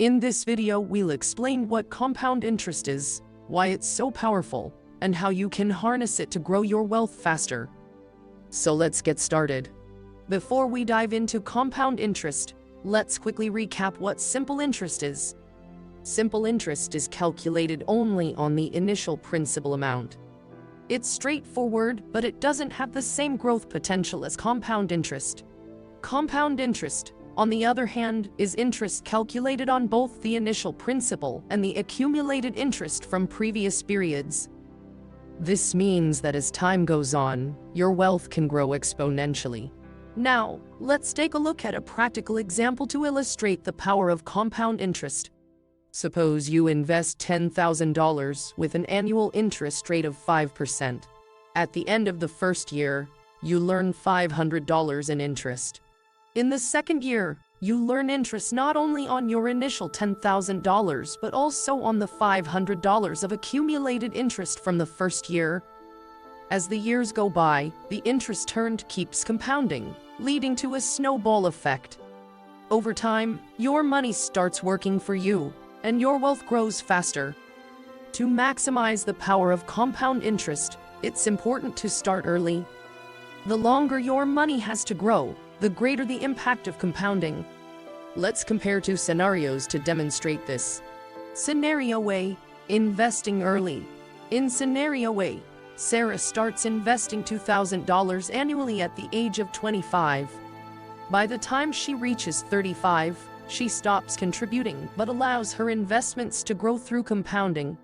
In this video, we'll explain what compound interest is, why it's so powerful, and how you can harness it to grow your wealth faster. So let's get started. Before we dive into compound interest, let's quickly recap what simple interest is. Simple interest is calculated only on the initial principal amount. It's straightforward, but it doesn't have the same growth potential as compound interest. Compound interest, on the other hand, is interest calculated on both the initial principal and the accumulated interest from previous periods. This means that as time goes on, your wealth can grow exponentially. Now, let's take a look at a practical example to illustrate the power of compound interest. Suppose you invest $10,000 with an annual interest rate of 5%. At the end of the first year, you learn $500 in interest. In the second year, you learn interest not only on your initial $10,000 but also on the $500 of accumulated interest from the first year. As the years go by, the interest earned keeps compounding, leading to a snowball effect. Over time, your money starts working for you, and your wealth grows faster. To maximize the power of compound interest, it's important to start early. The longer your money has to grow, the greater the impact of compounding. Let's compare two scenarios to demonstrate this. Scenario A, investing early. In Scenario A, Sarah starts investing $2,000 annually at the age of 25. By the time she reaches 35, she stops contributing but allows her investments to grow through compounding.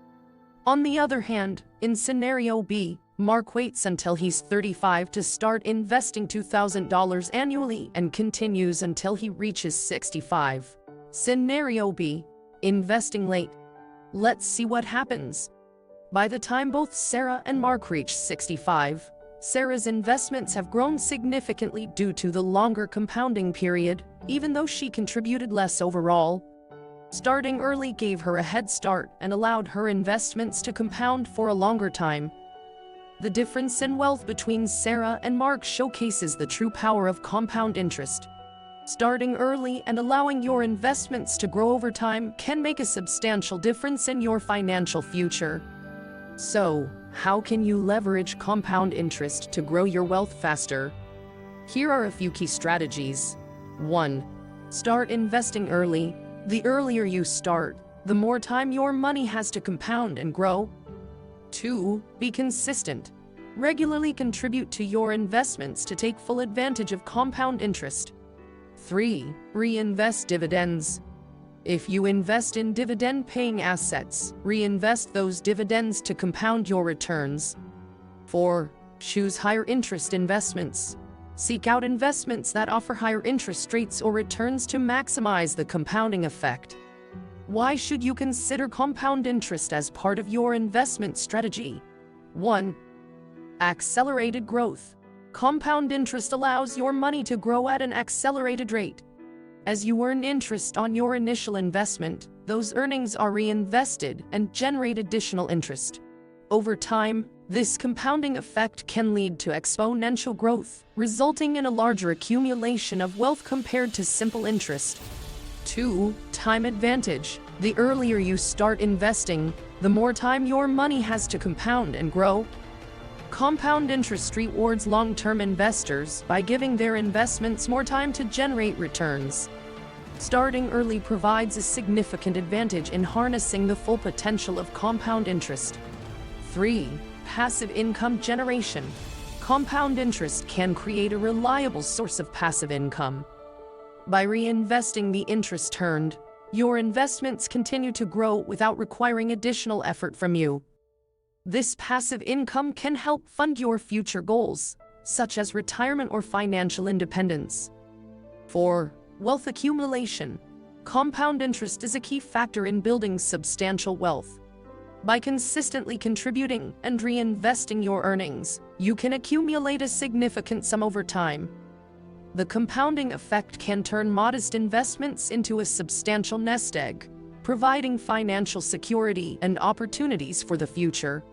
On the other hand, in Scenario B, Mark waits until he's 35 to start investing $2,000 annually and continues until he reaches 65. Scenario B, investing late. Let's see what happens. By the time both Sarah and Mark reach 65, Sarah's investments have grown significantly due to the longer compounding period, even though she contributed less overall. Starting early gave her a head start and allowed her investments to compound for a longer time. The difference in wealth between Sarah and Mark showcases the true power of compound interest. Starting early and allowing your investments to grow over time can make a substantial difference in your financial future. So, how can you leverage compound interest to grow your wealth faster? Here are a few key strategies. 1. Start investing early. The earlier you start, the more time your money has to compound and grow. 2. Be consistent. Regularly contribute to your investments to take full advantage of compound interest. 3. Reinvest dividends. If you invest in dividend-paying assets, reinvest those dividends to compound your returns. 4. Choose higher interest investments. Seek out investments that offer higher interest rates or returns to maximize the compounding effect. Why should you consider compound interest as part of your investment strategy? 1. Accelerated growth. Compound interest allows your money to grow at an accelerated rate. As you earn interest on your initial investment, those earnings are reinvested and generate additional interest. Over time, this compounding effect can lead to exponential growth, resulting in a larger accumulation of wealth compared to simple interest. 2. Time advantage. The earlier you start investing, the more time your money has to compound and grow. Compound interest rewards long-term investors by giving their investments more time to generate returns. Starting early provides a significant advantage in harnessing the full potential of compound interest. 3. Passive income generation. Compound interest can create a reliable source of passive income. By reinvesting the interest earned, your investments continue to grow without requiring additional effort from you. This passive income can help fund your future goals, such as retirement or financial independence. 4. Wealth accumulation. Compound interest is a key factor in building substantial wealth. By consistently contributing and reinvesting your earnings, you can accumulate a significant sum over time. The compounding effect can turn modest investments into a substantial nest egg, providing financial security and opportunities for the future.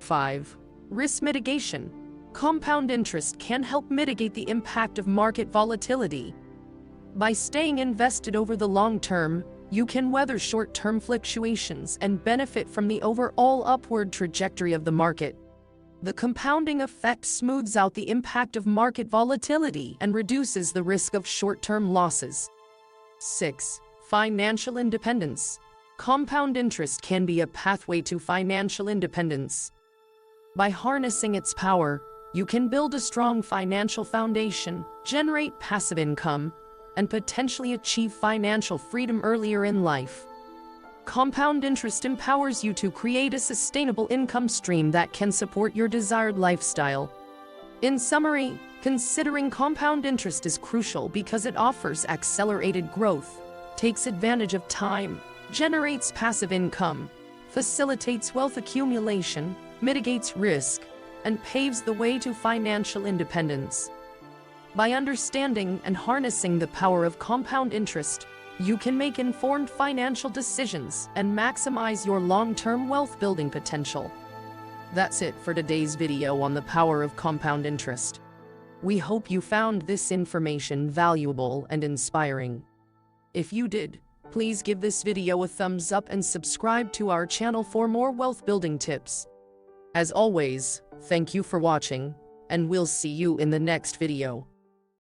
5. Risk mitigation. Compound interest can help mitigate the impact of market volatility. By staying invested over the long term, you can weather short-term fluctuations and benefit from the overall upward trajectory of the market. The compounding effect smooths out the impact of market volatility and reduces the risk of short-term losses. 6. Financial independence. Compound interest can be a pathway to financial independence. By harnessing its power, you can build a strong financial foundation, generate passive income, and potentially achieve financial freedom earlier in life. Compound interest empowers you to create a sustainable income stream that can support your desired lifestyle. In summary, considering compound interest is crucial because it offers accelerated growth, takes advantage of time, generates passive income, facilitates wealth accumulation, mitigates risk, and paves the way to financial independence. By understanding and harnessing the power of compound interest, you can make informed financial decisions and maximize your long-term wealth-building potential. That's it for today's video on the power of compound interest. We hope you found this information valuable and inspiring. If you did, please give this video a thumbs up and subscribe to our channel for more wealth-building tips. As always, thank you for watching, and we'll see you in the next video.